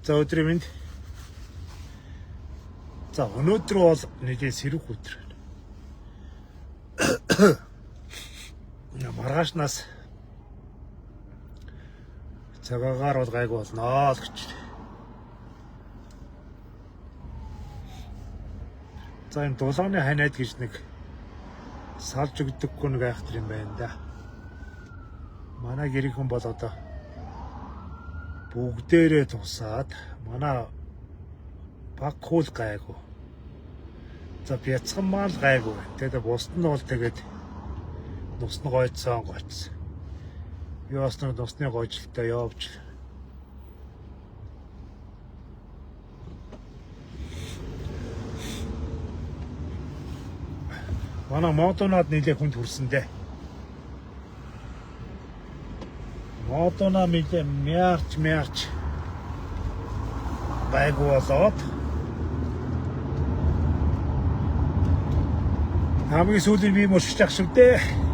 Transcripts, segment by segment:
За өдрийн минь. За өнөөдөр бол нэгэн сэрүүх өдөр. Маргаашнаас цагаагаар бол гайгүй болноо л гэж. За энэ дулааны ханаад гэж нэг салж өгдөггүй нэг айхтар юм байна да. Манай гэрийнхэн бол одоо бүгдээрээ тусаад манай баг хул гайгүй. За бяцхан мал гайгүй. Тэгээд бусд нь бол тэгээд нусны гойцсон. Би бас нэг нусны гойжлтай явж. Манай модонод нэлээд хүнд хүрсэндээ. Модона мярч байгуу болоод хамгийн сүүлийн би мөшөж ах шүү дээ.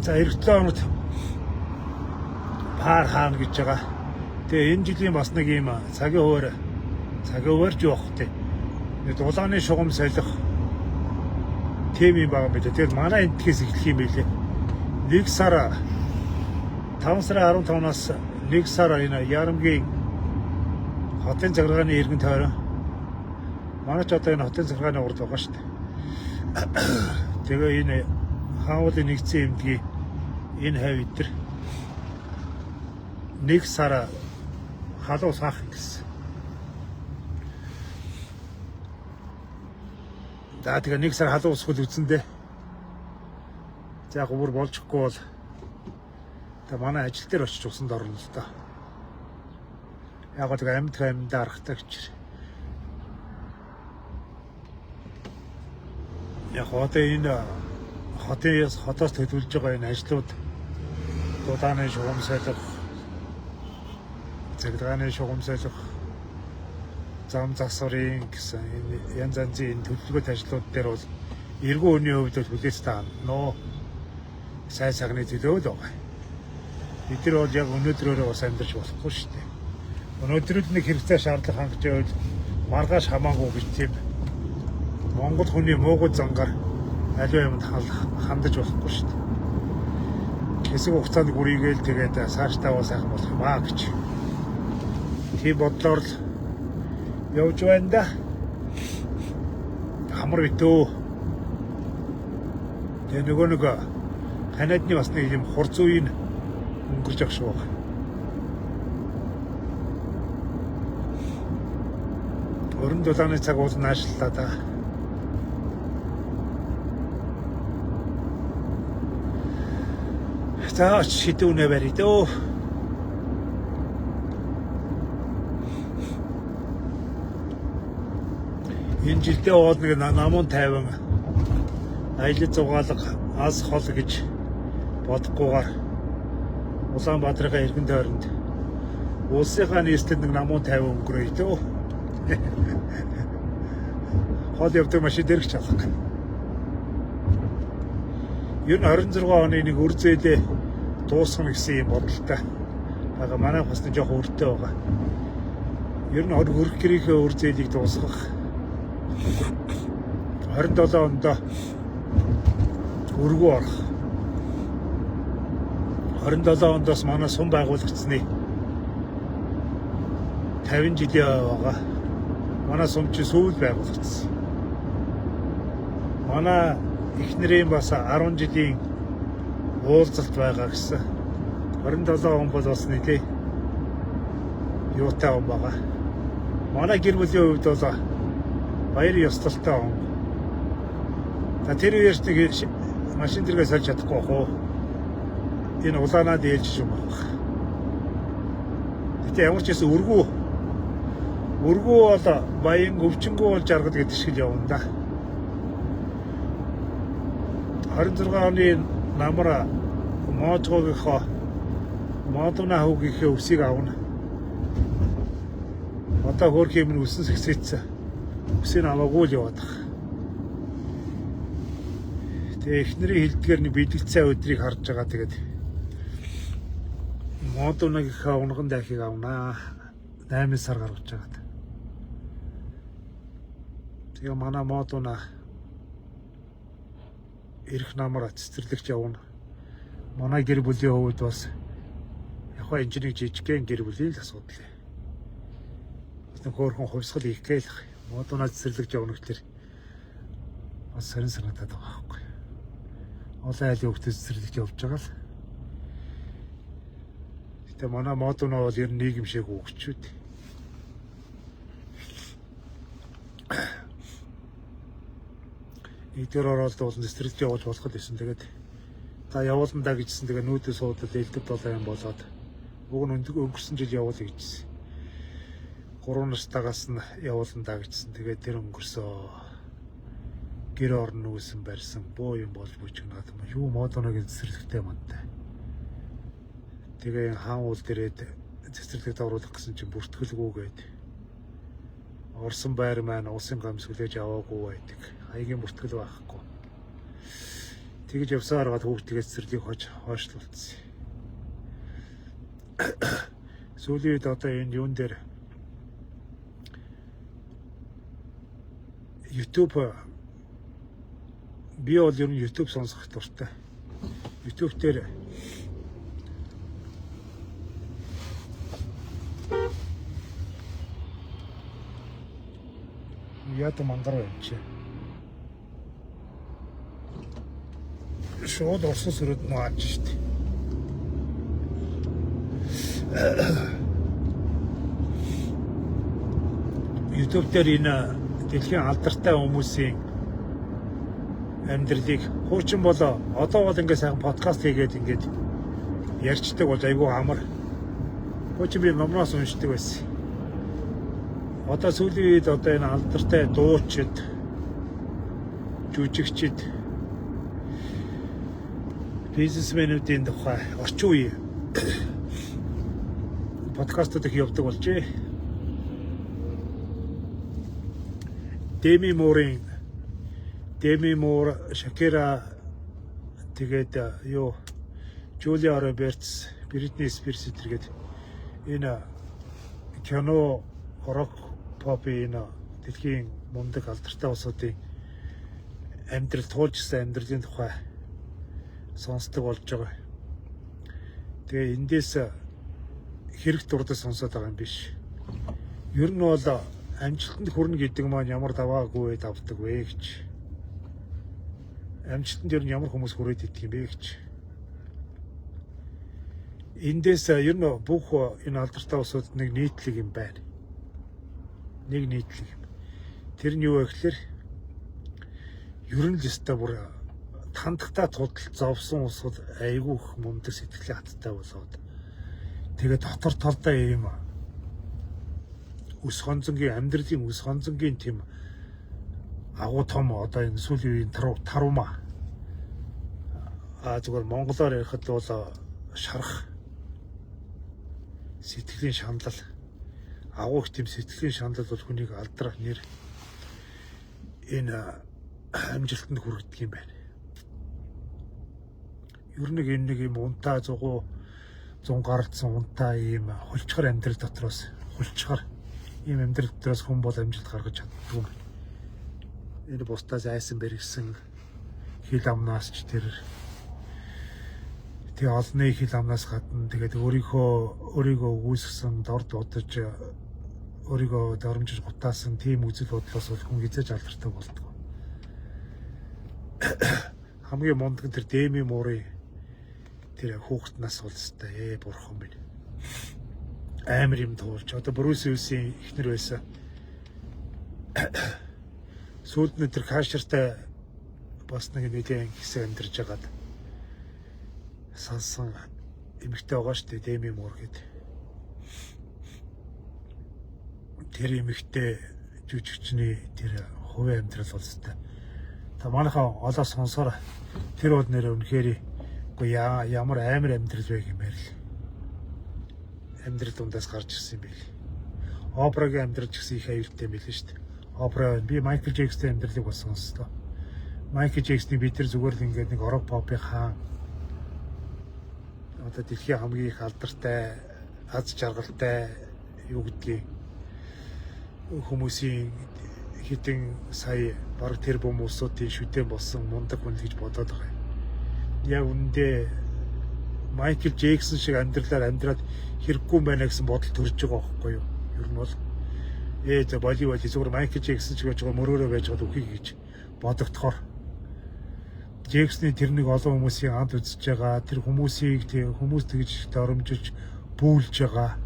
За эх 7 хоногт пар хаана гэж байгаа. Тэгээ энэ жилийн бас нэг юм цагийн хуваарж явах хэрэгтэй. Дулааны шугам солих тийм юм байгаа мэт. Тэгээд манай эндхээс эхлэх юм билээ. 1 сар 5 сарын 15-наас 1 сар энэ Ярамгийн хотын захиргааны иргэн тойрон манай ч одоо энэ хотын захиргааны урд байгаа шүү дээ. Тэгээ энэ хаавлын нэгдсэн эмдгийн энэ хавь дээр 1 сар халуун саах гэсэн. За тэгээ 1 сар халуун усгол үзэндээ. За яг бүр болчихгүй бол тэгээ манай ажил дээр очиж усанд орно л доо. Яг тэгээ амьд аргатай гэж. Яг одоо энэ хотоос төлөвлөж байгаа энэ ажлууд дулааны шугам солих, цагдааны шугам солих, зам засварын гэсэн янз янзын төлөвлөгөөт ажлууд дээр бол эргэн үеийн хувьд хүлээж таана. Сайн цагны төлөө л байгаа. Бид нар бол яг өнөөдрөөрөө бас амьдарч болохгүй шүү дээ. Өнөөдрөл нэг хэрэгцээ шаардлага хангаж байвал маргааш хамаагүй гэж тийм Монгол хүний муугад зангаар аливаа юмд хандаж болохгүй шүү дээ. Хэсэг хугацаанд гүрийгээл тэгээд цаашдаа бол сайхан болох юм аа гэж. Тийм бодлоор л явж байна да. Хамар битүү. Тэгээ нөгөө Канадны бас нэг юм хурц үеийн өнгөрч ах шүү. Өрн дулааны цаг уул наашлаа да. За шидүүнэ барь дөө. Энэ жилдээ бол нэг намун тайван аялал зугаалга аз хол гэж бодохгүйгээр Улаанбаатарын иргэн тойронд улсынхаа нийслэлд нэг намун тайван өнгөрөё дөө. Хол явдаг машин дээр ч алга. Ер нь 26 оны нэг үр зээлээ дуусгах гэсэн юм бодолтой. Бага манай бас нэг жоох өртөө байгаа. Ер нь хөрөх гэрийнхээ үр зээлийг дуусгах 27 онд өргөө орох. 27 ондоос манай сум байгуулагдсны 50 жилийн байгаа. Манай сум чи сүүл байгуулагдсан. Манай эхнэрийн бас 10 жилийн уулзалт байгаа гэсэн. 27 он бол бас нэлээ юутай он байгаа. Манай гэр бүлийн хувьд бол баяр ёслолтой он. За тэр үеэс нэг машин дэргээ сольж чадахгүй бах уу? Энэ улаанаад ээлж юм байна. Гэтэ ямар ч гэсэн өргөө бол баян өвчнгөө бол жаргал гэдэг шиг л явна да. 26 оны намра модгоогийнхоо модона хөвгийнхээ өвсийг авна. Одоо хөөх юм үсэн сэгсээцсэн. Үсээ намаагүй л яваад байгаа. Тэгээ эхнэрийн хилдгээр нэг бидлцээ өдрийг харж байгаа. Тэгээд модоногийнхаа унган дахиг авнаа. 8 сар гаргаж байгаа. Тэгээ манай модона ирэх намаар цэцэрлэгч явна. Манай гэр бүлийн хувьд бас яг энэ чинь жижигхэн гэр бүлийн л асуудал. Хөөрхөн хувьсгал хийх гээл модоноо цэцэрлэгч явна гэхэлэр бас сонир санагдаад байгаа байхгүй. Олон айлын хөвгт цэцэрлэгч явж байгаа л. Гэтэ манай модоноо бол ер нь нийгэмшээг өгчүүд. Эдгээр оролт бол цэцэрлэгч явуулж болох гэсэн. Тэгээд та явуулна да гэжсэн. Тэгээ нүүдээ суудад элдэв долоо юм болоод уг нь өнгөрсөн жил явуулъя гэжсэн. 3 настайгаас нь явуулна да гэжсэн. Тэгээд тэр өнгөрсөө гэр орон нүүсэн барьсан боо юм болж бүжигнаад юм. Юу модоногийн цэцэрлэгтэй мантай. Тэгээ хаан уул дээрээ цэцэрлэгт оруулах гэсэн чинь бүртгэлгүйгээд орсон байр маань улсын гамс хүлээж аваагүй байдаг. Хаягийн бүртгэл байхгүй. Тэгж явсаар гад хүүхдгээ цэцэрлийг хойшлуулсан. Сүүлийн үед одоо энэ юун дээр YouTube би бол ер нь YouTube сонсох дуртай. YouTube дээр яд мангар юм чи. Шууд орсон сүрэд наач штэ. YouTube дээр энэ дэлхийн алдартай хүмүүсийн амьдралыг хуучин болоо одоо бол ингээ сайхан подкаст хийгээд ингээд ярьцдаг бол айгүй амар. Хуучин би номноос уншдаг байсан. Одоо сүүлийн үед одоо энэ алдартай дуучид, жүжигчид, бизнесмэнүүдийн тухай орчин үеийн подкастууд их явдаг болжээ. Demi Moore, Shakira, тэгээд юу Julia Roberts, Britney Spears гэдэг энэ кино рок pop энэ дэлхийн мундаг алдартай улсуудын амьдрал туулжсан амьдралын тухай сонсдог болж байгаа. Тэгээ эндээс хэрэг дурдас сонсоод байгаа юм биш. Ер нь бол амжилтанд хүрнэ гэдэг маань ямар даваагүй давдаг вэ гэж. Амжилтанд ер нь ямар хүмүүс хүрээд идэх юм бэ гэж. Эндээс ер нь бүх энэ алдартай улсууд нэг нийтлэг юм байна. Нэг нийтлэг юм. Тэр нь юу вэ гэхээр ер нь л өстой бүр тандагтаа тултал зовсон улсууд айгүйх мундаг сэтгэлийн хаттай болоод тэгээд дотор талдаа юм үс хонцонгийн амьдралын үс хонцонгийн тийм агуу том одоо энэ сүүлийн үеийн тарума зүгээр монголоор ярихад бол шарах сэтгэлийн шаналл агуу их тийм сэтгэлийн шаналл бол хүнийг алдрах нэр энэ амжилтанд хүргэдэг юм байна. Ер нь энэ нэг юм унтаа 100 гардсан унтаа ийм хулчгаар амьдрал дотроос хулчгаар ийм амьдрал дотроос хүн бол амжилт гаргаж чаддгүй юм. Энэ бусдаас айсан бэргсэн хил амнаас ч тэр олонний хил амнаас гадна тэгээд өөрийгөө үүсгэсэн дорд бодож өөрийгөө дормжиж гутаасан тийм үзэл бодлоос бол хүн хизээж алдартай болдог. Хамгийн мундаг тэр Demi Moore тэр хүүхэд нас бол өстэй бурхан минь. Амар юм туулж одоо Bruce Willis-ийн эхнэр байсан. Сүүлд нь тэр кашертай бас нэг нэгэн хэсэг амьдарч байгаад сансан эмэгтэй байгаа шүү дээ Demi Moore гэдэг. Тэр эмэгтэй жүжигчний тэр хувийн амьдрал бол өстэй. Та манайхаа олоо сонсоор тэр бол нэр үнэхээр ямар амар амьдрал вэ гэмээр л амьдрал дундаас гарч ирсэн юм бэ. Опрагийн амьдрал ч гэсэн их аюултай юм билээ шүү дээ. Опра би Майкл Джексийн амьдралыг бас сонслоо. Майкл Джексний бид нар зүгээр л ингээд нэг орог попын хаан. Одоо дэлхийн хамгийн их алдартай, аз жаргалтай юу гэдгийг хүмүүсийн хэдэн сая бараг тэрбум улсуудын шүтэн болсон мундаг хүн гэж бодоод байгаа юм. Яг үндэ Майкл Джексон шиг амьдралаар амьдраад хэрэггүй байна гэсэн бодол төрж байгаа байхгүй юу? Ер нь бол Болливуд зүгээр Майкл Джексон ч гэж мөрөөрөө байж байгаа үхий гэж бодогдохоор Джексны тэр нэг олон хүмүүсийн анд үзэж байгаа, тэр хүмүүсийг хүмүүс тэгж доромжилж бүүлж байгаа.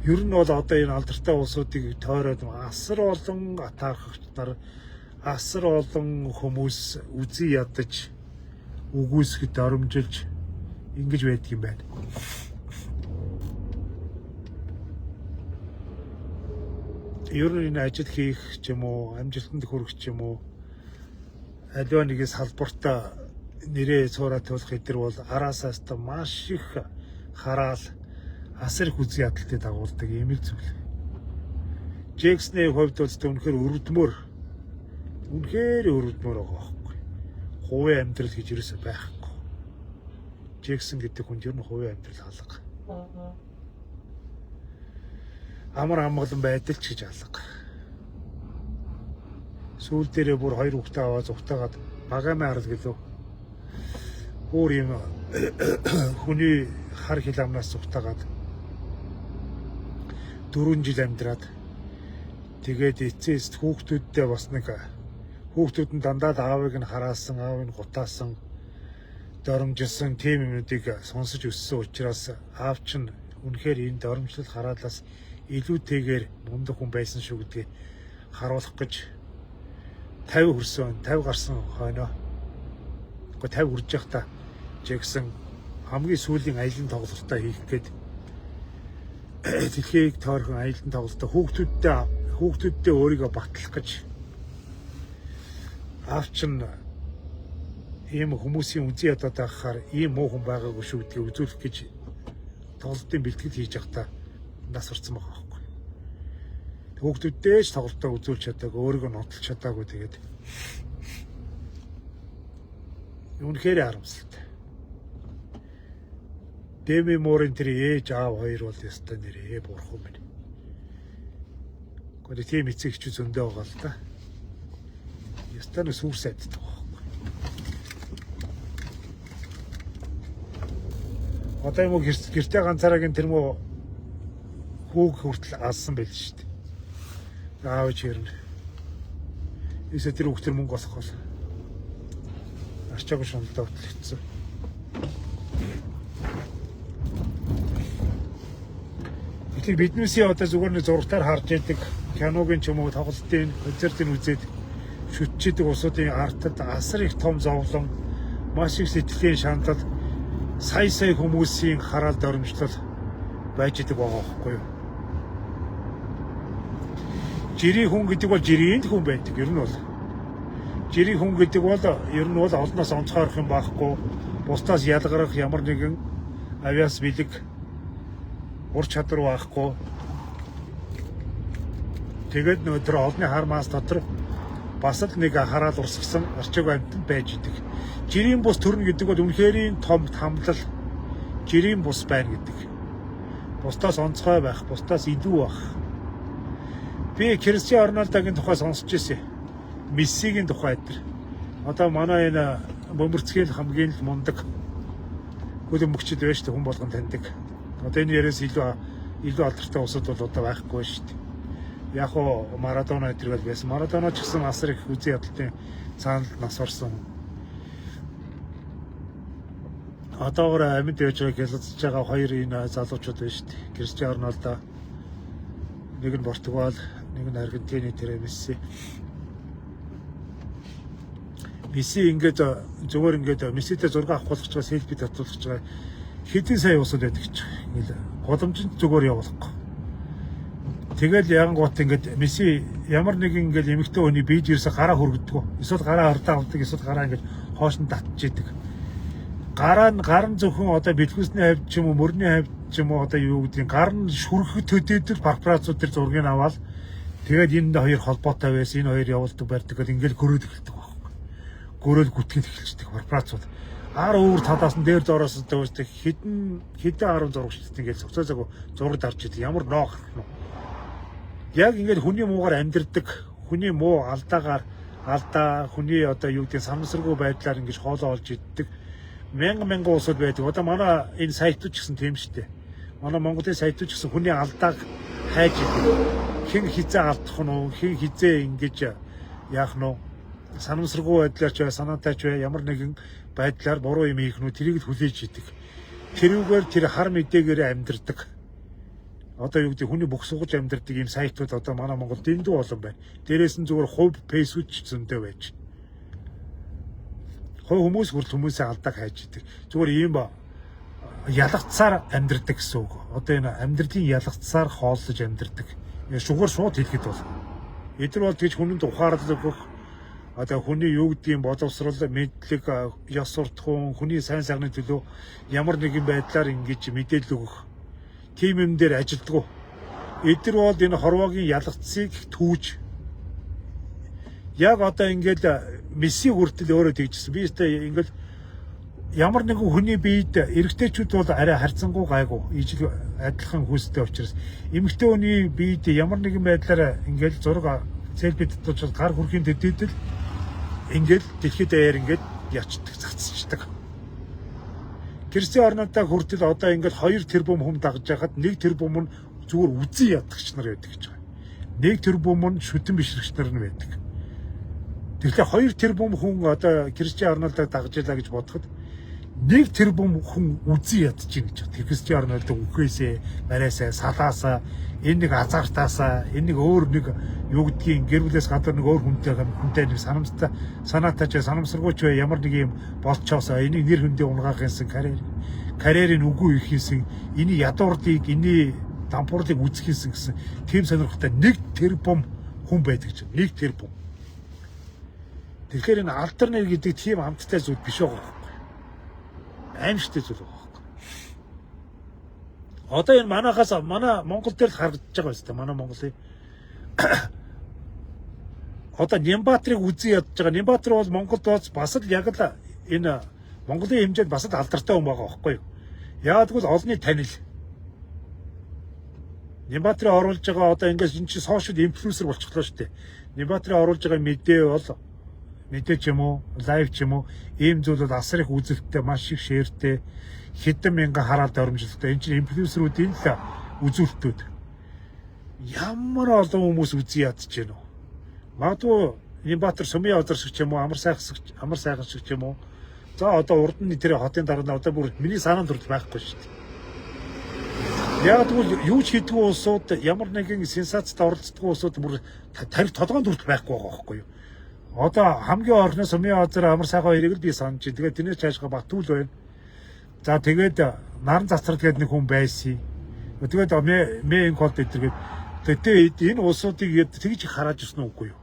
Ер нь бол одоо энэ алдартай улсуудыг тойроод асар олон атаархагчдаар асар олон хүмүүс үзий ядаж үгүйсгэд доромжилж ингэж байдаг юм байна. Ер нь энэ ажил хийх ч юм уу, амжилтанд хүрэх ч юм уу, аливаа нэгэн салбартаа нэрээ цуураа туулах эдэр бол араасаас та маш их хараал асар их үзий ядалтай дагуулдаг юм л зүйл. Джексны хувьд бол үнэхээр өрөвдмөр байгаа байхгүй. Хувийн амьдрал гэж ерөөсөй байхгүй. Джексон гэдэг хүн ер нь хувийн амьдрал алга. Амар амгалан байдал ч гэж алга. Сүүл дээрээ бүр 2 хүүхдээ аваад зүгтаагаад багамаа харал гэлөө. Өөр юм хүний хар хил амнаас зүгтаагаад 4 жил амьдраад тэгээд эцэст хүүхдүүдтэй бас нэг хүүхдүүд нь дандаа аавыг нь хараасан, аавыг нь гутаасан, доромжилсан тийм юмнуудыг сонсож өссөн учраас аав чинь үнэхээр энэ доромжлол хараалаас илүүтэйгээр мундаг хүн байсан шүү гэдгийг харуулах гэж 50 гарсан хойноо. Гэхдээ 50 хүрж явахдаа Джексон хамгийн сүүлийн аялын тоглолтоо хийх гээд дэлхийг тойрхон аялын тоглолтоо хүүхдүүдтэй өөрийгөө батлах гэж авч нь ийм хүмүүсийн үзий ядаад байхаар ийм муу хүн байгаагүй шүү гэдгийг үзүүлэх гэж тоглолтын бэлтгэл хийж явахдаа нас орсон байгаа байхгүй. Хүүхдүүдтэй ч тоглолтоо үзүүлж чадаагүй, өөрийгөө нотолж чадаагүй тэгээд үнэхээр харамсалтай. Деми Морин тэр ээж аав хоёр бол ястай нэрээ бурхан минь. Гэхдээ тийм эцэг ч зөндөө байгаа л да. Ястай нь сүр сайддаг байхгүй. Одоо юм уу гэртээ ганцаараагийн тэр мөө хүүг хүртэл алсан байл шүү дээ. Аав чирнэ. Ийсэ тэр хүүхд тэр мөнгө олох бол арчаагүй шуналдаа хөтлөгдсөн. Тэгэхээр биднээсээ одоо зүгээр нэг зургатаар харж яадаг киногийн ч юм уу тоглолтын концертын үзээд шүтчихдэг улсуудын артад асар их том зовлон, маш их сэтгэлийн шаналл, сая хүмүүсийн хараал доромжлол байж идэг байгаа байхгүй юу? Жирийн хүн гэдэг бол жирийн хүн байдаг. Ер нь бол жирийн хүн гэдэг бол ер нь бол олноос онцгойрох юм байхгүй. Бусдаас ялгарах ямар нэгэн авиас бэлэг ур чадвар байхгүй. Тэгээд нөтөр олны хармаас дотор бас л нэг хараал урсгсан арчиг амьтанд байж идэг. Жирийн бус төрнө гэдэг бол үнэхэрийн том хамлал жирийн бус байна гэдэг. Бусдаас онцгой байх, бусдаас илүү байх. Би Кристиано Роналдогийн тухай сонсч ирсэн. Мессигийн тухай дээр. Одоо манай энэ бөмбөрцгийн хамгийн мундаг хөлбөмбөгчд байж та хүн болгон таньдаг. Одоо энэ яриас илүү алдартай улсууд бол одоо байхгүй шүү дээ. Яг уу Марадона тэргэл байсан. Марадона ч гэсэн асар их үзий ядалтын цаанал нас орсон. Одоогоор амьд байж байгааг ялцж байгаа хоёр энэ залуучууд байна шүү дээ. Кристиано Роналдо, нэг нь Португал, нэг нь Аргентины тэр Месси. Месси ингээд зүгээр ингээд Месситэй зураг авах болгож байгаа, селфи татуулах гэж байгаа. Хэдэн сая усад байдаг гэж. Ингээл голомжинд зүгээр явуулахгүй. Тэгэл янгуут ингээд Месси ямар нэгэн ингээд эмэгтэй хүний бийж ирсэн гараа хөргөдгөө. Эсвэл гараа ардаа авдаг, эсвэл гараа ингээд хоош нь татж идэг. Гарын зөвхөн одоо бэлгүүсний хавьд ч юм уу мөрний хавьд ч ч юм уу одоо юу гэдгийг гар нь шүрхэх төдийдэл папарацууд тэр зургийг аваад тэгээд энэ хоёр холбоотой байсан энэ хоёр явуулдаг барьдаг гэдэг ингээл гөрөөд эхэлдэг байхгүй. Гөрөөл гүтгэл эхэлждэг папарацууд. Ар өөр талаас нь дээр доороос дөөсдөг хідэн 10 зурагчд ингээл цогцоосоо зураг дарж идэг. Ямар ноох нь. Яг ингээл хүний муугаар амьдэрдэг, хүний муу алдаагаар алдаа хүний одоо юу гэдэг санамсаргүй байдлаар ингэж хоолоо олж иддэг. Мянган улсууд байдаг. Одоо манай энэ сайтууд ч гэсэн тийм шүү дээ. Манай Монголын сайтууд ч гэсэн хүний алдааг хайж идэг. Хэн хизээ алдах нь уу, хэн хизээ ингэж яах нь уу, санамсаргүй байдлаар ч бай, санаатай ч бай, ямар нэгэн байдлаар буруу юм хийх нь үү, тэрийг л хүлээж идэг. Тэрүүгээр тэр хар мэдээгээр амьдэрдэг. Одоо юу гэдэг хүний бүх сугаж амьдэрдэг ийм сайтууд одоо манай Монголд дэндүү олон байна. Дээрээс нь зүгээр хувь фейсбુક зөндөө байж. Хүмүүс хүртэл хүмүүсийн алдааг хайж идэг. Зүгээр ийм ялгцсаар амьдэрдэг гэсэн үг. Одоо энэ амьдралын ялгцсаар хооллож амьдэрдэг. Шугар шууд хэлэхэд бол. Эдгээр бол тэгж хүнд ухаарлаг өгөх одоо хүний юу гэдгийг боловсрол, мэдлэг, ёс суртахуун, хүний сайн сайхны төлөө ямар нэгэн байдлаар ингэж мэдээлэл өгөх тийм юм дээр ажилддаг. Эдгээр бол энэ хорвоогийн ялгцсыг түүж яг одоо ингээл Месси хүртэл өөрөө тэгжсэн. Би өөртөө ингээл ямар нэгэн хүний биед эрэгтэйчүүд бол арай харьцангуй гайгүй ижил адилхан хүстэй учраас эмэгтэй хүний биед ямар нэгэн байдлаар ингээл зураг селфи татуулж гар хүрхийн төдийдэл ингээл дэлхийд даяар ингээд ячдаг, цацчихдаг. Кристиано Роналдо хүртэл одоо ингээд 2 тэрбум хүн дагж байхад 1 тэрбум нь зүгээр үзэн ядагч нар байдаг гэж байна. 1 тэрбум нь шүтэн бишрэгч нар нь байдаг. Тэгэхээр 2 тэрбум хүн одоо Кристиано Роналдог дагж ялаа гэж бодоход 1 тэрбум хүн үзэн ядж байна гэж байна. Кристиано Роналдог үхээсээ, мараасаа, салаасаа, энэ нэг азартаасаа, энэ нэг өөр нэг юу гэдгийг гэр бүлээс гадар нэг өөр хүнтэй нэг санаатай ч санамсаргүйч бай ямар нэг юм болцоосоо энийг нэр хүндээ унгаахынсэн карьерийн үгүй ихийнсэн эний ядуурдыг эний дампуурлыг үзэхийнсэн гэсэн тийм сонирхолтой 1 тэрбум хүн байдаг гэж. 1 тэрбум. Тэгэхээр энэ алдар нэр гэдэг тийм хамттай зүйл биш байгаа байхгүй. Аимшигтэй зүйл байгаа байхгүй. Одоо энэ манай Монгол дээр л харагдаж байгаа юм шүү дээ. Манай Монголын одоо Нямбаатарыг үзэн ядж байгаа. Нямбаатар бол Монголд бас л яг л энэ Монголын хэмжээнд бас л алдартай хүн байгаа байхгүй юу? Яг тэгвэл олонний танил. Нямбаатарыг оруулж байгаа одоо ингээс энэ чинь сошиал инфлюенсер болчихлоо шүү дээ. Нямбаатарыг оруулж байгаа мэдээ ч юм уу, лайв ч юм уу, ийм зүйл бол асар их үзэлттэй, маш их шеэртэй, хэдэн мянган хараад оромжлолтой. Энэ чинь инфлюенсеруудын л үзүүлэлтүүд. Ямар олон хүмүүс үзэн ядж гэнэ үү? Магадгүй Нямбаатар сумын озорсч юм уу, амар сайхан шиг ч юм уу. За одоо урд нь тэр хотын дараа нь одоо бүр миний санаанд хүртэл байхгүй шүү дээ. Яг тэгвэл юу ч хийдэггүй улсууд ямар нэгэн сенсацид оролцдог улсууд бүр тарих толгойд хүртэл байхгүй байгаа байхгүй юу? Одоо хамгийн орны сумын озор амар сайхан хоёрыг л би санаж байна. Тэгээд тэрнээс цаашгаа Батүл байна. За тэгээд Наран Цацрал гэдэг нэг хүн байсан. Тэгээд мэн код эдэргээд тэгээд энэ улсуудыг тэгж хараад ирсэн үгүй юу?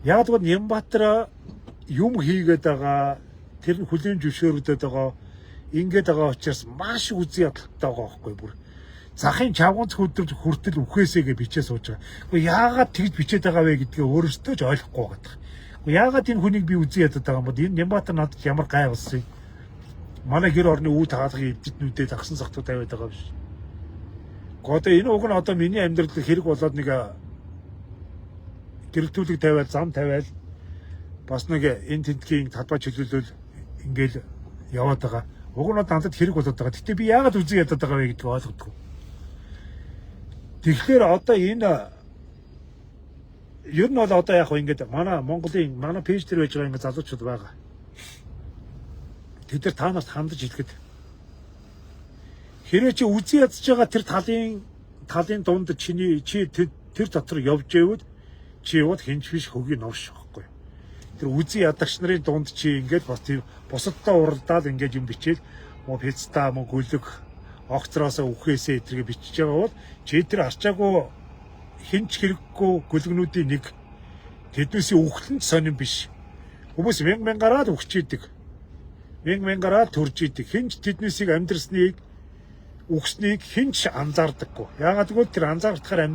Яг тэгвэл Нямбаатар юм хийгээд байгаа тэр нь хүлээн зөвшөөрөгдөд байгаа ингээд байгаа учраас маш үзэн ядалтай байгаа байхгүй бүр. Захын чавганц хөдөлж хүртэл үхээсэгээ бичээ сууж байгаа. Гэхдээ яагаад тэгж бичээд байгаа вэ гэдгээ өөрөөсөө ч ойлгохгүй байгаа. Гэхдээ яагаад энэ хүнийг би үзэн ядаад байгаа юм бол энэ Нямбаатар надад ямар гай болсон юм. Манай гэр орны үүд хаалгын эвдэднүүдэд агсан сахтуу тавиад байгаа биш. Гэхдээ энэ уг нь одоо миний амьдралд хэрэг болоод нэг гэрэлтүүлэг тавиад зам тавиад бас нэг энэ тентгийн талбай чөлөөлөл ингээл яваад байгаа. Уг нь надад хэрэг болоод байгаа. Гэтэ би яагаад үзэн ядаад байгаа вэ гэдгийг ойлгохгүй. Тэгэхээр одоо энэ ер нь бол одоо яг хөө ингээд манай Монголын манай пэйж дээр байж байгаа ингээд залуучууд байгаа. Тэд нар та нарт хандаж хэлэхэд хэрвээ чи үзэн ядж байгаа тэр талын дунд чи тэр дотор явж байвал чи яваад хинч биш хөгийг новш байхгүй. Тэр үзэн ядагч нарын дунд чи ингээд бас тийм бусадтай уралдаад ингээд юм бичээл мөн пицта мөн гүлэг огцроосоо үхээсээ эдэргээ бичиж байгаа бол чи тэр арчаагүй хинч хэрэггүй гүлгнүүдийн нэг тэднээсээ үхлэн сонирн биш. Хүмүүс мянгараад үхчихийдэг. Мянгараад төрж идэг. Хинч тэднээсийг амьдрсныг өгснийг хинч анзаардаггүй. Яагаад гэвэл тэр анзаардахаар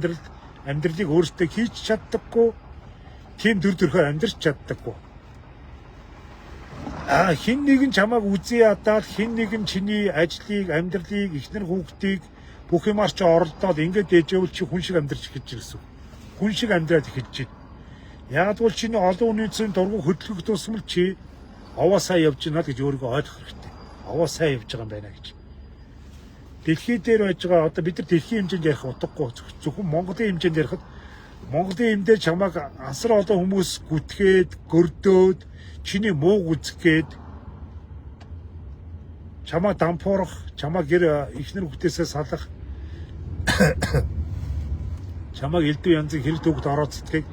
амьдралыг өөртөө хийж чаддаггүй. Тийм төрхөөр амьдрч чаддаггүй. Хин нэг нь чамайг үзээ ядаад хин нэг нь чиний ажлыг, амьдралыг, эхнэр хүүхдийг бүх юмар чи оролдоод ингээд ээжэвэл чи хүн шиг амьдрч гэж ирсэн. Хүн шиг амьдраад эхэлж байна. Яагаад гэвэл чиний олон үнийн дургу хөдөлгөх тусмал чи овоосаа явж байна л гэж өөрийгөө ойлгох хэрэгтэй. Овоосаа явж байгаа юм байна гэж. Дэлхий дээр байж байгаа одоо бид нар дэлхийн хэмжээнд ярих утгагүй зөвхөн Монголын хэмжээнд ярихад Монголын хэмдээ чамайг асар олон хүмүүс гүтгээд, гордөөд, чиний мууг үзгээд чамаа дампуурах, чамаа гэр ихнэр хүүхдээсээ салах, чамааг элдв янзын хэрэг төгд орооцдгийг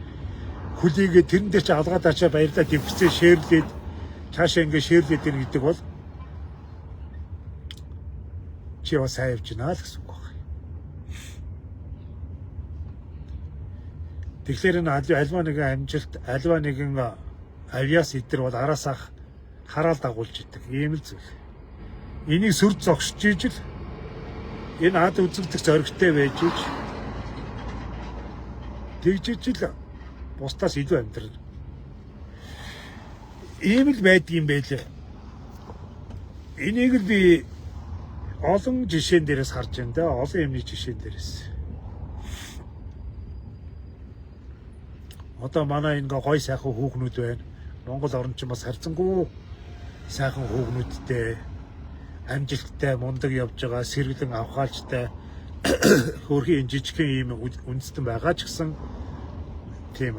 хүлээгээд тэрэн дээр чи алгаад ачаа баярлаа дэвхцээ шеэрлээд цаашаа ингээд шеэрлээд ийн гэдэг бол чи бас сайн явж байна л гэсэн үг байна. Тэгэхээр энэ альва нэгэн амжилт, альва нэгэн авиас идэр бол араасаа хараал дагуулж идэг. Ийм л зүйл. Энийг сүр зогсож ижил энэ ад үзэгдэх зоригтой байж иж тэгжижил бусдаас илүү амьдрал. Ийм л байдгийм байлээ. Энийг л би олон жишээн дээрээс харж байна да. Олон юмны жишээн дээрээс. Одоо манай энэ гой сайхан хүүхнүүд байна. Монгол орнчин бас харьцангуй сайхан хүүхнүүдтэй амжилттай мундаг явж байгаа, сэргэлэн авхаалжтай хөрхийн жижигхэн ийм үндэстэн байгаа ч гэсэн тийм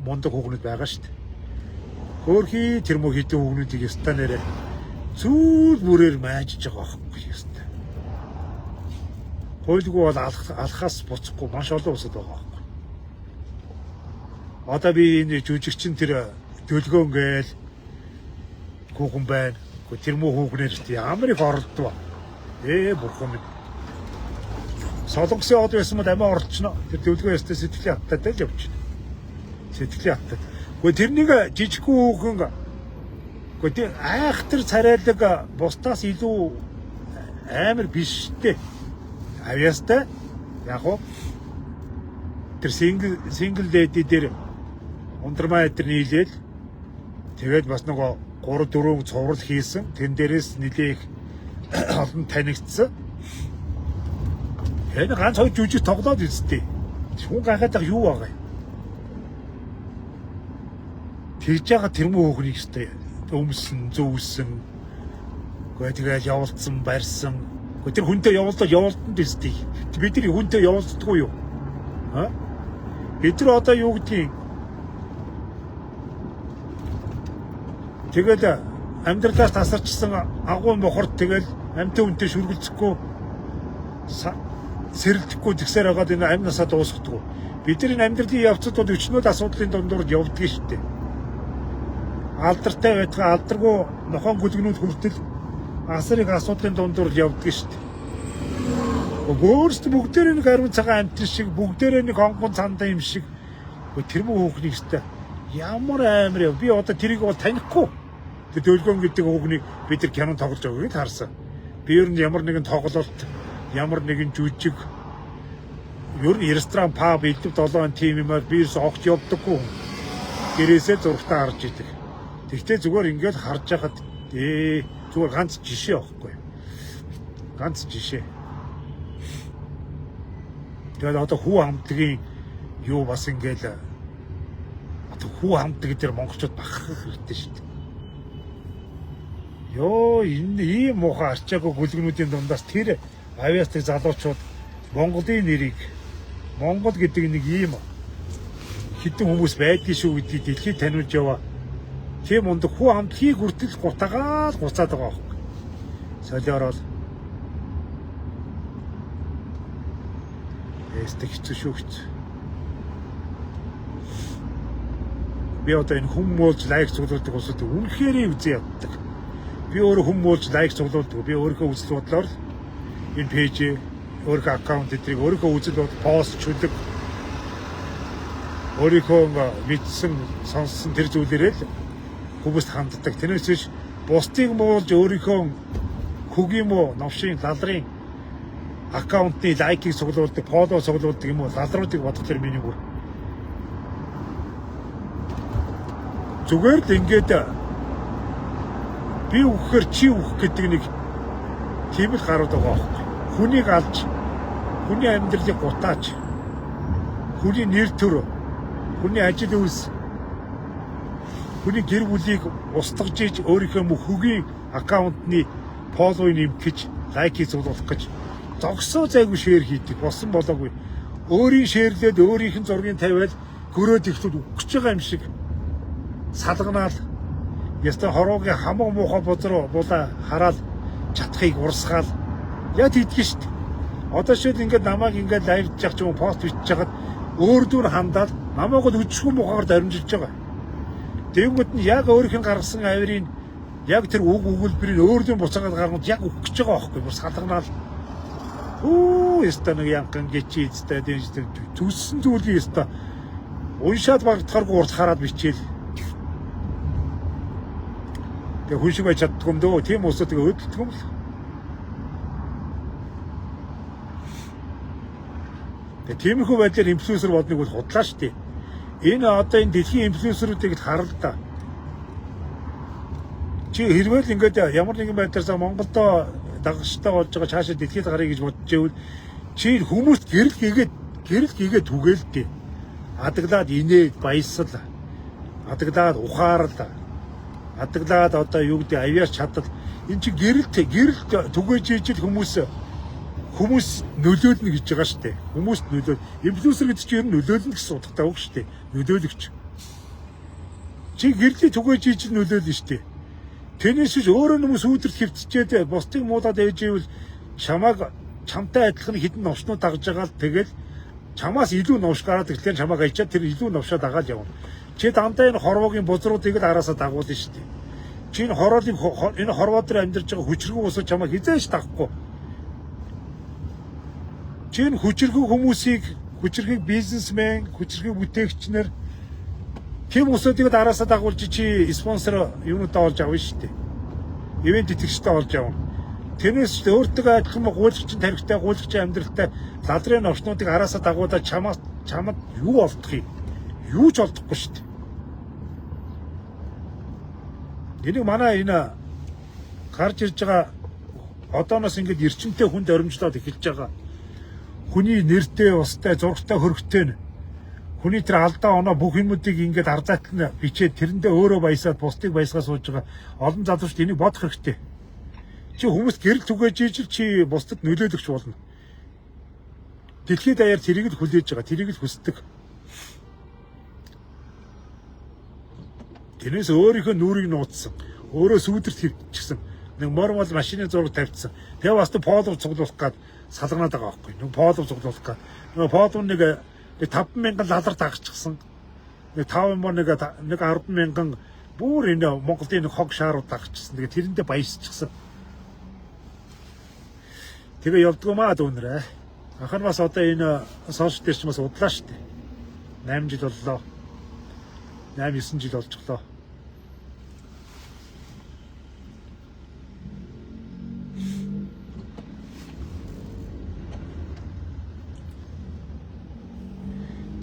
мундаг хүүхнүүд байгаа шүү дээ. Хөрхийн тэр мөн хэдэн хүүхнүүдийг ястаа нэрэ зүйл бүрээр маажиж байгаа байхгүй ястаа. Хойлгүй бол алхаас буцахгүй маш олон усад байгаа байхгүй. Одоо би энэ жүжигчин тэр төлгөөн гээл хүүхэн байна. Тэр муу хүүхнээр ямар их оролдов. Бурхан минь. Солонгосын од байсан бол амиа оролцно. Тэр төлгөө ястай сэтгэлийн хаттаатай л явж байна. Сэтгэлийн хаттаа. Гэхдээ тэрнийг жижиг хүүхэн гэхдээ айхтар царайлаг бусдаас илүү амар биш дээ. Авьяастай яг уу тэр сингл леди дээр ундрмаа эдэр нийлээл тэгээд бас нөгөө 3-4 цуврал хийсэн. Тэн дээрээс нэлээх олон танигдсан. Энэ ганц хоёр жүжиг тоглоод үзтээ. Хүн гайхаад байгаа юу байгаа юм? Тэгж байгаа тэр мөн хөөхнийг өстэй өмсөн, зөөсөн. Гэхдээ тэгэл явуулсан, барьсан. Тэр хүнтэй явуултанд өстэй. Бид нар хүнтэй явуулдаггүй юу? Бид нар одоо юу гэдгийг тэгэл амьдралаас тасарчсан агуу мохорд тэгэл амьтан үнтэй шүргэлцэхгүй сэрэлдэхгүй тэгсээр хагаад энэ амьнасаа дуусгахгүй. Бид нар энэ амьдралын явцад бол өчнөд асуудлын дундуур явдаг шүү дээ. Алдартай байтгаа алдаргүй нохон гүлгнүүд хүртэл асар их асуудлын дундуур явдаг шүү дээ. Өөрсдөө бүгдээр нэг ариун цагаан амтэр шиг бүгдээр нэг хонгон цандаа юм шиг тэр мөн хүүхнийг өстэй ямар амар яв. Би одоо тэрийг бол танихгүй. Тэр төлгөөн гэдэг хүүхнийг бид нар кино тоглож байгааг харсан. Би ер нь ямар нэгэн тоглолт, ямар нэгэн жүжиг, ер нь ресторан, паб, элдв 7 тим юмар бирс огт явдаггүй. Гэрээсээ зургатаа харж идэг. Тэгтээ зүгээр ингээд харж байхад зүгээр ганц жишээ авахгүй. Ганц жишээ. Тэгээд одоо хүү хамтгийн юу бас ингээд хүү хамтг дээр монголчууд бахах хэрэгтэй шүү дээ. Йоо энэ ийм муухай арчаагүй гүлгнүүдийн дундаас тэр авиастай залуучууд Монголын нэрийг Монгол гэдэг нэг ийм хитэн хүмүүс байдгийг шүү гэдгийг дэлхийд таниулж яваа. Тийм ундаг хүү хамтгийг хүртэл гутагаал гуцаад байгаа байхгүй. Солиорол. Хэцүү шүү хэцүү. Би одоо энэ хүмүүлж лайк цуглуулдаг усад үнэхээр үзээ яддаг. Би өөрөө хүмүүлж лайк цуглуулдаг. Би өөрийнхөө үзэл бодлоор энэ пэйж, өөрийнхөө аккаунт эдрийг өөрийнхөө үзэл бодол пост чүлэг. Өөрийнхөө мэдсэн, сонссон тэр зүйлээрээ л хүмүүст ханддаг. Тэрнээс биш бусдыг муулж өөрийнхөө хөгийн муу, новшийн, лалрын аккаунтны лайкийг цуглуулдаг, фоллоу цуглуулдаг юм уу лалруудыг бодглохоор миний бүр зүгээр л ингээд би өгөхөр чи өгөх гэдэг нэг тийм л гарууд байгаа байхгүй. Хүнийг алж, хүний амьдралыг гутааж, хүний нэр төр, хүний ажил үйлс, хүний гэр бүлийг устгаж иж өөрийнхөө хөгийн аккаунтны фоллоуыг нэмэх гэж, лайкийг цуглуулах гэж зогсоо зайгүй шеэр хийдэг болсон болоогүй. Өөрийн шеэрлээд өөрийнх нь зургийг тавиад гөрөөд ихлүүд өгч байгаа юм шиг салганаал яста хороогийн хамаг муухай бозроо булаа хараад чатхыг урсгаал яа тийдгэн штт. Одоо шил ингээд намайг ингээд лайвдж явах юм пост бичиж хагаад өөр дүр хандаад намайг л өчгөн мухаар дамжиж байгаа. Тэгэнгүүт нь яг өөрийнх нь гаргасан авирын яг тэр үг өгүүлбэрийг өөр дүн буцаагаад гаргаж яг өгөх гэж байгаа байхгүй бүр салганаал. Яста нэг янхан гэчи эцтэй зүссэн зүйлийг яста уншаад багтахааргүй урт хараад бичээл. Тэгээ хүн шиг байж чаддгүй юм дөө. Тийм уусаа тэгээ өдөлтгөө юм л. Тэгээ тиймэрхүү байдлаар инфлюенсер бодныг бол худлаа шүү дээ. Энэ одоо энэ дэлхийн инфлюенсеруудыг харал та. Чи хэрвээ л ингээд ямар нэгэн байдлаар Монголдо дагагчтай болж байгаа цаашаа дэлхийд гарыг гэж бодож байвал чи хүмүүст гэрэл гээгээд түгээл дээ. Адаглаад инээд баясал. Адаглаад ухаарл. Адаглаад одоо юу гэдэг авьяас чадал эн чи гэрэл түгээж ижил хүмүүс нөлөөлнө гэж байгаа шүү дээ. Хүмүүст нөлөөл. Инфлюенсер гэдэг чинь ер нь нөлөөлнө гэсэн утгатай үг шүү дээ. Нөлөөлөгч. Чи гэрлээ түгээж ижил нөлөөлнө шүү дээ. Тэнэс ч өөрөө хүмүүс үүдэрт хөвтчээд бусдыг муудаад ээж ивэл чамтай адилхан хідэн новшнууд дагж байгаа л тэгэл чамаас илүү новш гараад ирэхлээр чамайг аячаад тэр илүү новшоо дагаад явна. Чи дандаа энэ хорвоогийн бузруудыг л араасаа дагуулна шүү дээ. Чи энэ хороолын энэ хорвоо дээр амьдарч байгаа хүчрхүү усаа чамайг хизээш дагахгүй. Чи энэ хүчрхүү хүмүүсийг, хүчрхэг бизнесмен, хүчрхэг бүтээгчнэр тийм усуудыг л араасаа дагуулж чи спонсор юунуудаа олж авна шүү дээ. Ивент итгэгчтэй олж авна. Тэрнээс ч өөртөө адилхан гуйлагчин тарихтай, гуйлагчин амьдралтай лалрын новчнуудыг араасаа дагуулаад чамд юу олдох юм? Юу ч олдохгүй шүү дээ. Энийг манай энэ гарч ирж байгаа одооноос ингээд эрчимтэй хүнд оримжлоод эхэлж байгаа. Хүний нэртэй, устай, зургтай, хөргөтэй хүний тэр алдаа оноо бүх юмудыг ингээд ардаатлан бичээд тэрэндээ өөрөө баясаад бусдыг баясгаа сууж байгаа олон залуучд энийг бодох хэрэгтэй. Чи хүмүүс гэрэл түгээж ижил чи бусдад нөлөөлөгч болно. Дэлхийд даяар тэрийг л хүлээж байгаа, тэрийг л хүсдэг. Тэрнээс өөрийнхөө нүрийг нууцсан, өөрөө сүүдэрт хөвчихсэн, нэг мормол машины зураг тавьчихсан. Тэгээ бас фоллоу цуглуулах гад салганаад байгаа байхгүй. Нэг фоллоу цуглуулах гад. Нэг фоллоу нэг 5,000 лалар дагчихсан. Нэг 10,000 бүр энэ Монголын нэг хог шаарууд дагчихсан. Тэгээ тэрэндээ баясчихсан. Тэгээ явдгуумаа дүүнрээ. Ахаар бас одоо энэ сошиал дээр ч бас удлаа шүү дээ. 8 жил боллоо. 8-9 жил болчихлоо.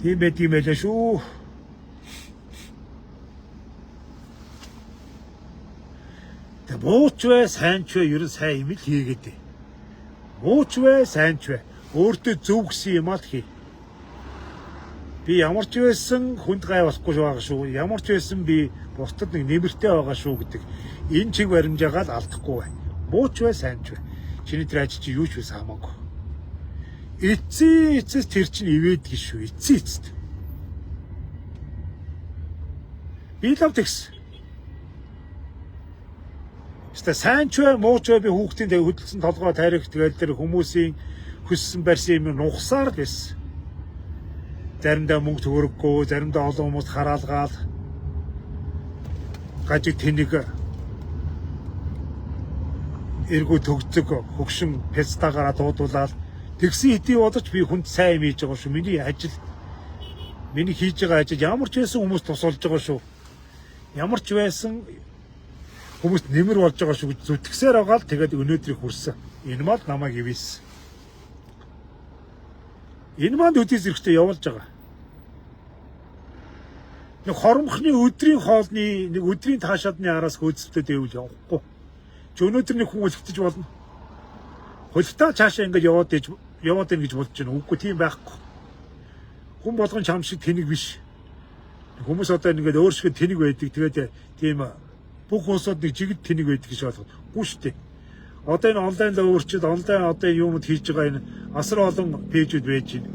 Тийм байлаа шүү. Тэ бууч вэ, сайн ч вэ, ерөн сайн юм л хийгээд дээ. Бууч вэ, сайн ч вэ, өөртөө зөв гэсэн юм аа л хий. Би ямар ч байсан хүнд гай болохгүй байгаа шүү. Ямар ч байсан би бусдад нэг нэмэртэй байгаа шүү гэдэг. Энэ чиг баримжаагаа л алдахгүй бай. Бууч вэ, сайн ч вэ. Чиний тэр ажил чи юу ч байсан хамаагүй. Эцэс тэр чинь ивэдгий шүү. Эцэст. Би лав тэгс. Эсвэл сайн ч вэ, муу ч вэ би хүүхдийн тэг хөдөлсөн толгой тарих тэгэл тэр хүмүүсийн хүссэн барьсан юм нухсаар л байсан. Заримдаа мөнгө төгрөггүй, заримдаа олон хүмүүс хараалгаал. Гажиг тэнэг эргүү төгцөг хөгшин пестагаараа дуудуулаад тэгсэн хэдий бодож би хүнд сайн юм хийж байгаа шүү. Миний ажил, миний хийж байгаа ажил ямар ч байсан хүмүүс тусалж байгаа шүү. Ямар ч байсан хүмүүст нэмэр болж байгаа шүү гэж зүтгэсээр байгаа л тэгээд өнөөдрийг хүрсэн. Энэ мал намайг ивэс. Энэ маань өдөөс эрэхтэй явуулж байгаа. Нэг хоромхны өдрийн хоолны нэг өдрийн таашаадны араас хөөцөлтөд байвал явахгүй. Чи өнөөдөр нэг хүн өлтөж болно. Хөлтөө цаашаа ингэж яваад ийн гэж бодож байна. Үгүй тийм байхгүй. Хүн болгон чам шиг тэнэг биш. Хүмүүс одоо ингээд өөр шиг тэнэг байдаг. Тэгээд тийм бүх улсууд нэг жигд тэнэг байдаг гэж болгоод. Үгүй шүү дээ. Одоо энэ онлайн руу өөрчилд онлайн одоо юмуд хийж байгаа энэ асар олон пэйжүүд байж байна.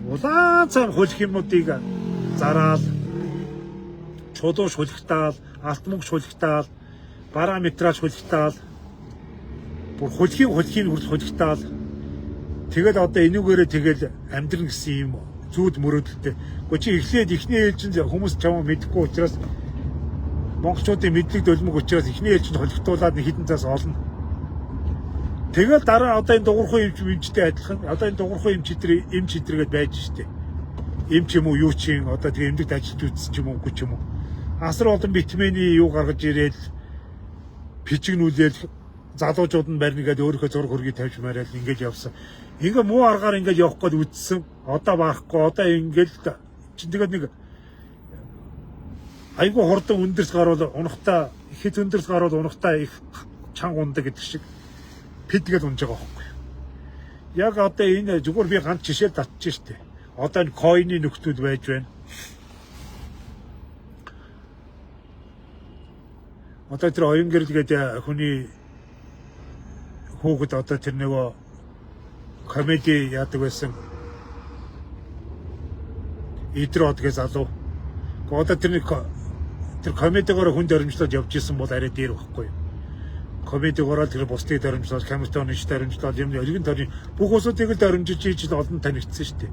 Улаан цаан хөлх юмнуудыг зараад чулууш хөлхтаал, алт мөнгө хөлхтаал, параметраж хөлхтаал, бүр хөлхийн хүртэл хөлхтаал. Тэгэл одоо энүүгээрээ тэгэл амьдрын гэсэн юм зүуд мөрөөдөлтэй. Гэхдээ чи эхлээд ихний ээлжинд хүмүүс чамаа мэдэхгүй учраас монголчуудын мэдлэг дөлмөг учраас ихний ээлжинд хөлхтуулаад нэг хідэн цаас олно. Тэгэл дараа одоо энэ дугуйрхан эмчтэй адилхан одоо энэ дугуйрхан эмч хэдргээд байж штэ. Эмч юм уу юу чин одоо тэгээ эмдэгт ажиллаж үзсэн ч юм уу үгүй ч юм уу. Асар олон витамины юу гаргаж ирээл пичигнүүлээл залуучууд нь барьныгээд өөрийнхөө зураг хөргийг тавьж мараал ингэж явсан. Ингээ муу аргаар ингэж явах гээд үдсэн. Одоо баахгүй одоо ингээл чин тэгээд нэг айгу хурдан өндөрс гаруул унахтаа ихэд өндөрс гаруул унахтаа их чанга ундаг гэдэг шиг пидгээд унж байгаа байхгүй. Яг одоо энэ зүгээр би ганц жишээ татчих штэ. Одоо энэ койны нөхдүүд байж байна. Одоо тэр оюун гэрэл гэдэг хүний хүүхэд одоо тэр нөгөө комеди яадаг байсан. Идрод гэж залуу. Одоо тэр комедигаар хүн дөрмжлоод явж исэн бол арай дээр байхгүй юу? Комедигаар тэр бусдыг дөрмжлоод, камертон ич дөрмжлоод юм өргөн төрний бүх усуудыг л дөрмжиж ийж олон танигдсан шүү дээ.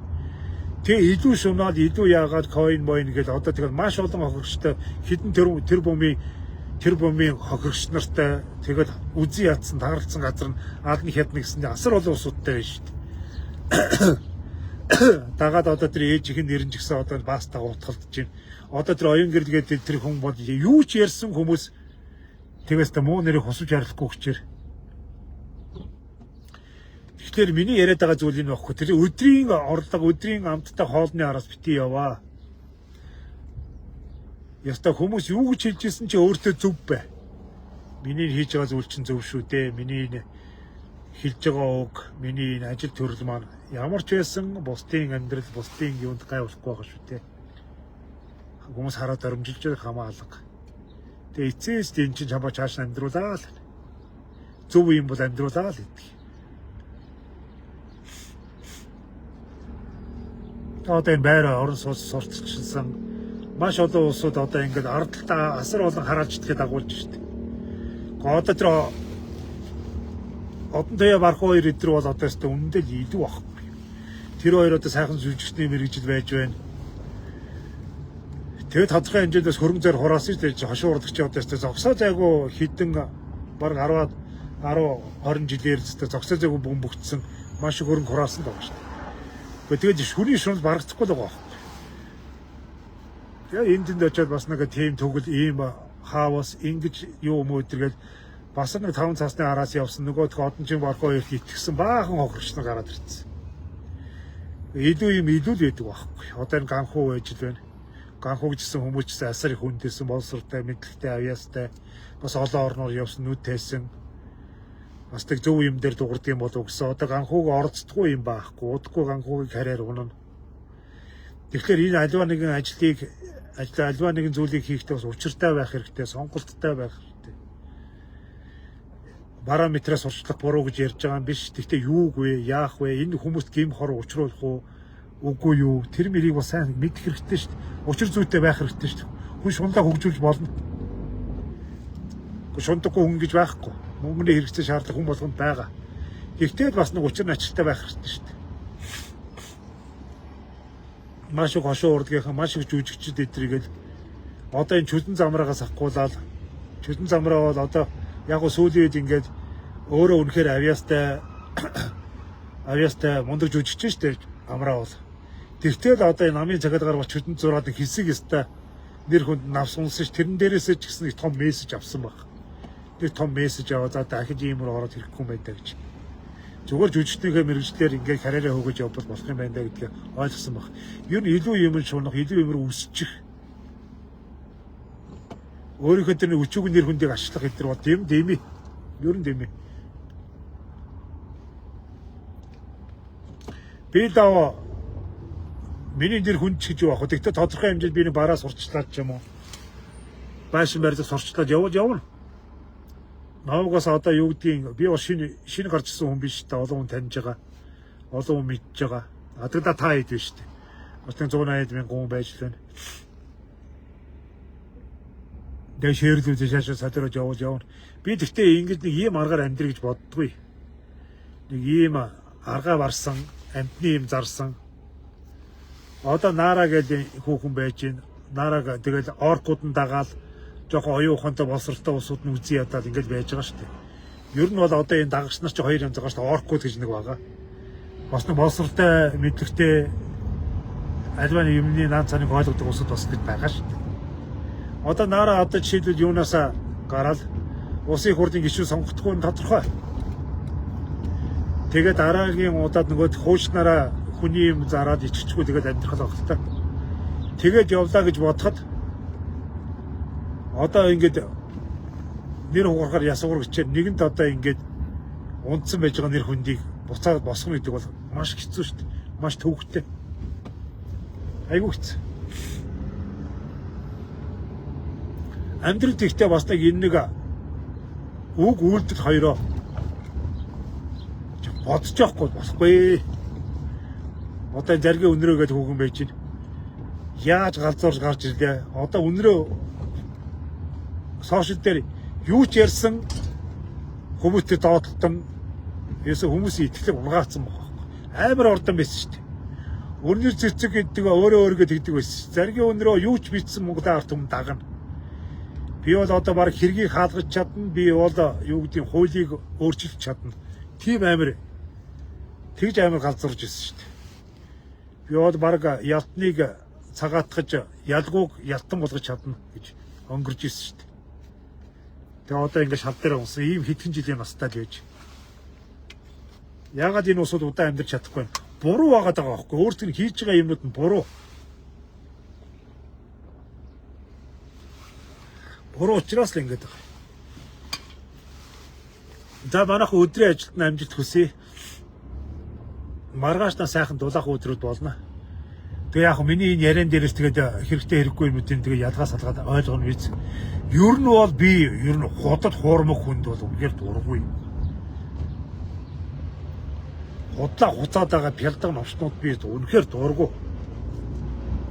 Тэгээ илүү шунаад илүү яагаад coin moin гэж одоо тэгэл маш олон хохирогчтой хідэн тэр бомбын хохирогч нартай тэгэл үзий ядсан тааралцсан газар нь алны хядна гэсэн асар олон усуудтай байна шүү дээ. Дагаад одоо тэр ээжийн нэрэн ч гэсэн одоо баастаа утгалдаж байна. Одоо тэр оюун гэрэл гэдэг тэр хүн бол юу ч ярьсан хүмүүс тэгээс та муу нэрийг хосож харахгүй гэчээр. Тэгэхээр миний яриад байгаа зүйл энэ багхгүй. Тэр өдрийн орлого, өдрийн амттай хоолны араас битгий яваа. Яста хүмүүс юу гэж хэлж ирсэн чи өөртөө зөв бай. Миний хийж байгаа зүйл чинь зөв шүү дээ. Миний хэлж байгаа үг, миний ажил төрөл маань ямар ч байсан бусдын амьдрал, бусдын юунд гай болохгүй байгаа шүү дээ. Хүмүүс хараад дөрмжилж байгаа хамаалга. Тэгээ эцээс энэ чинь чамаа чааш амьдруулаа л. Зөв юм бол амьдруулаа л гэдэг. Одоо энэ байр орон сурталчилсан маш олон улсууд одоо ингээд ардталтаа асар олон хараалж идэхэд дагуулж штеп. Одоо тэр одон таяа барах хоёр өдөр бол одоо өстө үнэндээ илүү байхгүй. Тэр хоёр одоо сайхан жүжигчний мэрэгжил байж байна. Тэгээд тодорхой хэмжээндээс хөрөнгө зөр хураасан ч гэж хошуу урлагч одоо өстө зогсоо зайгүй хідэн баг 10-20 жилээр өстө зогсоо зайгүй бөмбөгдсөн маш их хөрөнгө хураасан байгаа шүү дээ. Тэгээд шүрийн шунал барагдахгүй л байгаа байхгүй. Тэгээд энд тэнд очиод бас нэг тийм төгөл ийм хаавас ингэж юу юм өдөргээл бас нэг 5 цасны араас явсан нөгөөдгөө одонжин барах хоёрт итгэсэн баахан хохирогч нар гараад ирсэн. Илүү юм илүү л байдаг байхгүй. Одоо энэ ганхуу байж л байна. Ганхуу гэсэн хүмүүс ч асар их хүндсэн, боловсролтой, мэдлэгтэй, авьяастай, бас олон орноор явсан нүд тайсан. Бас тэг зөв юм дээр дуурдаг юм болов гэсэн. Одоо ганхууг орцдохгүй юм байхгүй. Удахгүй ганхуугийг хараар унана. Тэгэхээр энэ альва нэгэн альва нэгэн зүйлийг хийхдээ бас учиртай байх хэрэгтэй, сонголттой байх хэрэгтэй. Параметраа сурчлах буруу гэж ярьж байгаа юм биш. Тэгтээ юуг вэ, яах вэ? Энэ хүмүүст гим хор учруулах уу? Үгүй юу? Тэр мэрийг бас сайн мэдэх хэрэгтэй шүү дээ. Учир зүйтэй байх хэрэгтэй шүү дээ. Хүн шунлаа хөгжүүлж болно. Шундаггүй хүн гэж байхгүй. Мөнгөний хэрэгцээ шаардлага хүн болгонд байгаа. Гэхдээ бас нэг учир начиртай байх хэрэгтэй шүү дээ. Маш их хошуу урдгийнхан маш их жүжигчд эдрийгэл одоо энэ чөлөн замраагаас ахгуулаад чөлөн замраа бол одоо яг го сүүлийн үед ингээд өөрөө үнэхээр авьяастай мундаг жүжигч шүү дээ амраа бол. Тэгтэл одоо энэ намын цагаагаар бол чөлөн зураад хэсэг өстой нэр хүнд навсунсан ш тэрэн дээрээсээ ч гэсэн их том мессеж авсан баг. Тэр том мессеж аваад дахиж иймэр ороод ирэхгүй юм байдаг гэж. Зүгээр жүжигчдийнхээ мэрэгчлэр ингээд карьераа хөөгөж явбал болох юм байна да гэдгийг ойлгосон баг. Ер нь илүү юм шунах, илүү юмэр үсчих. Өөрийнхөө тэр өчүүг нэр хүндийг ачлах гэдэр бод юм дэмий. Ер нь дэмий. Би даа миний нэр хүнд ч гэж юу ах вэ? Тэгтээ тодорхой хэмжээнд би нэг бараа сурчлаад ч юм уу. Байшин барьдаг сурчлаад явна. Навгаас одоо юу гэдгийг би бас шинэ гарч ирсэн хүн биш та олон хүн таньж байгаа. Олон хүн мэдж байгаа. Адагдаа та хэд биш үү? Бас 180,000 хүн байж лээ. Дэшэрлүүд шашаа садраж явна. Би тэгтээ ингэж нэг ийм аргаар амьдрий гэж боддгүй. Нэг ийм аргаа барсан, амтны юм зарсан. Одоо Нара гэж хүүхэн байж гин. Нараг тэгэл оркууд нь дагаал жоохон оюухантай боловсралтай усууд нь үзий ядаад ингэж байж байгаа шүү дээ. Ер нь бол одоо энэ дагагч нар чи хоёр юм байгаа шүү дээ. Оркууд гэж нэг байгаа. Бас нэг боловсралтай мэдлэгтэй альва нэг юмны наан цаныг ойлгодог усуд бас гэж байгаа шүү дээ. Одоо Нара одоо жишээлбэл юунаасаа гараад усын хурдын гишүүн сонгохдохгүй нь тодорхой. Тэгээд дараагийн удаад нөгөө хуучнараа хүний юм зараад иччихгүй тэгээд амьдрах л багтал. Тэгээд явлаа гэж бодоход одоо ингээд нэр хугарахаар ясуур гэчээр нэгэнт одоо ингээд унтсан байж байгаа нэр хүндийг буцаад босгоно гэдэг бол маш хэцүү шүү дээ. Маш төвөгтэй. Айгуу хэцүү. Амьдрал ихтэй бас нэг энэ нэг үг үйлдэл хоёроо бодож явахгүй болохгүй. Одоо заргийн өнрөө гэж хүүхэн байж байна. Яаж галзуурж гарч ирлээ. Одоо өнрөө сошиал дээр юу ч ярьсан хүмүүстэй доотлон ерөөсө хүмүүсийн итгэлийг ургаацсан баг. Амар ордон байсан шүү дээ. Өрнөр цэцэг гэдэг өөрөө тэгдэг байсан. Заргийн өнрөө юу ч бичсэн Монголын ард түмэн дагна. Би бол одоо баг хэргийг хаалгаж чадна. Би бол юу гэдгийг хуулийг өөрчилж чадна. Тийм амар тэгж амар галзуурж ирсэн шүү дээ. Би бол баг ялтныг цагаатгаж ялгууг ялтан болгож чадна гэж өнгөрж ирсэн шүү дээ. Тэгээ одоо ингээд шал дээр унсан ийм хэдхэн жилийн настай л байж. Яагаад энэ усууд удаан амьдарч чадахгүй вэ? Буруу байгаад байгаа байхгүй. Өөртөө хийж байгаа юмнууд нь буруу. Буруу учраас л ингэж байгаа. За манайх өдрийн ажилд нь амжилт хүсье. Маргаашнаа сайхан дулаах өдрүүд болно. Тэгээ яг миний энэ яриан дээрээс тэгээд хэрэгтэй хэрэггүй юмнуудын тэгээ ялгаа салгаад ойлгоно биз. Ер нь бол би ер нь худад хуурмаг хүнд бол үнээр дургүй. Худлаа хуцаад байгаа бялдаг новчнууд би үнэхээр дургүй.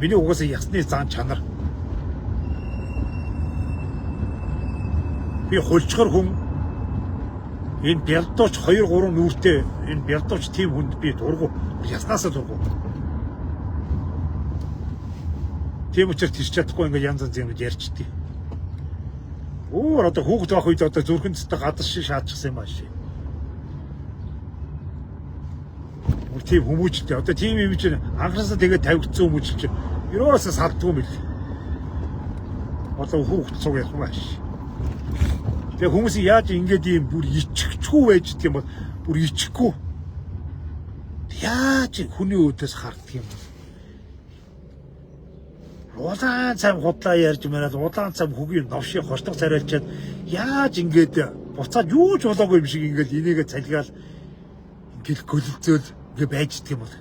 Миний угаасаа ясны зан чанар. Би хулчгар хүн энэ бялдууч 2-3 нүүртэй энэ бялдууч тийм хүнд би дургүй. Яснаасаа дургүй. Тийм учраас тийч чадахгүй ингээд янз янз юм ярьчихдээ. Өөр одоо хүүхд байх үед одоо зүрхэнд цэцтэй гадар шиг шаадчихсан юм ааши. Өөр тийм хүмүүжлээ. Одоо тийм юм чинь анхнаасаа тэгээд тавигдсан хүмүүжл чинь ерөөсөө салдгүй мэл. Одоо хүүхд цуг яах юм ааши. Тэгээ хүмүүс яаж ингэж ийм бүр иччихгүй байж гэдэг юм бол бүр ичхгүй. Яаж хүний өөдөөс харддаг юм бол. Улаан цам худлаа ярьж мараад улаан цам хөгийн новшиг хордог царайлчаад яаж ингээд буцаад юу ч болоогүй юм шиг ингээд энийгээ цалгаал ингээд гөлөлцөөл ингээд байж идэх юм бол.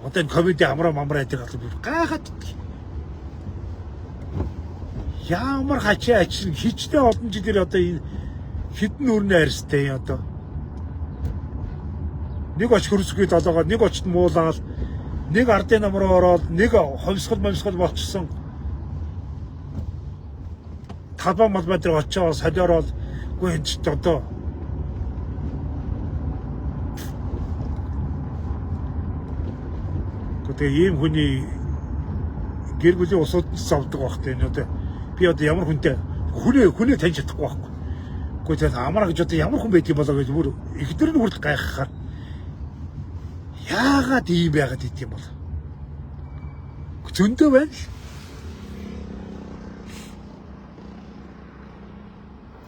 Одоо энэ комеди амраа байдаг бол гайхаад идэх. Ямар хачаа ачин хичнээн олон жилээр одоо энэ хідэн өрнө арьстай одоо. Нэг оч хөрсгөө долоогоо нэг очт муулаад нэг ардын намруу ороод нэг хомсгол болчихсон. Талбай малбай дээр очиод солиорол үгүй энэ ч одоо гэдэг ийм хүний гэр бүлийн усуудаас авдаг багт энэ одоо би одоо ямар хүнтэй хүнээ таньж чадахгүй байхгүй. Гэхдээ тэгэл амраа гэж одоо ямар хүн байдгийг болоо гэж бүр ихдэр нь хүртэл гайхахаар яагаад ийм байгаад ит юм бол зөндөө байна л.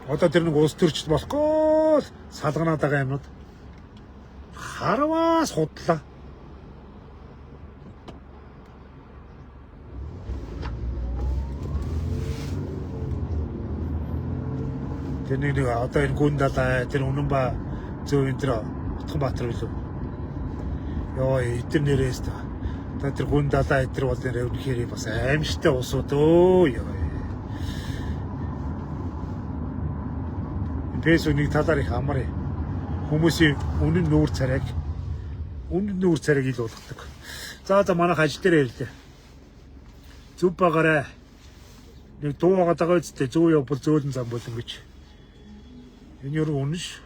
Одоо тэр нэг улс төрчд болохгүй салганаад байгаа юмнууд харваас худлаа. Тэр нэг одоо энэ гүн далай тэр Үнэнбаа зөв энэ тэр Утганбаатар билүү. Йоо эдгээр нэрээс та тэр гүн далай эдгээр бол нэр үнэхээр бас аимшигтай усууд өө. Фэйсбүүк нэг талаар их амар хүмүүсийн үнэн нүүр царайг ил болгодог. За манайх ажил дээр ирлээ. Зүв багаарай. Нэг дуу байгаа үсттэй зөв явбал зөөлөн зам болон гэж. Энэ юу үнэн ш.